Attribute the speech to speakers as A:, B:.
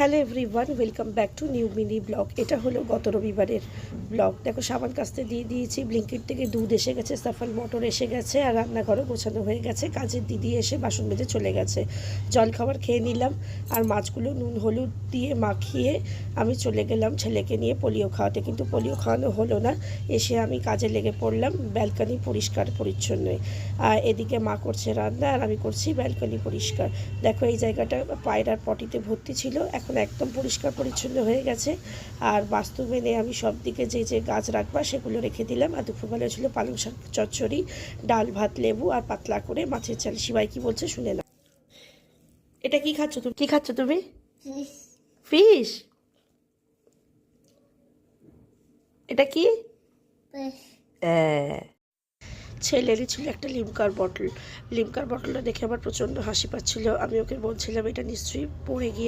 A: Hello everyone, welcome back to new mini blog. এটা হলো গত রবিবারের ব্লগ। দেখো সাবান কাচতে দিয়ে দিয়েছি, ব্লিঙ্কিট থেকে দুধ এসে গেছে, সাফল মটর এসে গেছে, আর রান্নাঘরও গোছানো হয়ে গেছে। কাজের দিদি এসে বাসন মেজে চলে গেছে। জলখাবার খেয়ে নিলাম, আর মাছগুলো নুন হলুদ দিয়ে মাখিয়ে আমি চলে গেলাম ছেলেকে নিয়ে পোলিও খাওয়াতে, কিন্তু পোলিও খাওয়ানো হলো না। এসে আমি কাজে লেগে পড়লাম, ব্যালকনি পরিষ্কার পরিচ্ছন্ন। আর এদিকে মা করছে রান্না, আর আমি করছি ব্যালকনি পরিষ্কার। দেখো এই জায়গাটা পায়রার পটিতে ভর্তি ছিল, এখন একদম পরিষ্কার পরিচ্ছন্ন হয়ে গেছে। আর বাস্তু মেনে আমি সব দিকে যে যে গাছ রাখবা সেগুলো রেখে দিলাম। আর দুপুরবেলা ছিল পালং শাক চচ্চড়ি, ডাল ভাত লেবু আর পাতলা করে মাছের চাল। শিবাই কি বলছে শুনে না। এটা কি খাচ্ছ তুমি? কি খাচ্ছ তুমি? ফিশ? এটা কি? ছেলেরই ছিল একটা লিমকার বটল। লিমকার বটলটা দেখে আমার প্রচণ্ড হাসি পাচ্ছিল। আমি ওকে বলছিলাম এটা নিশ্চয়ই পড়ে গিয়ে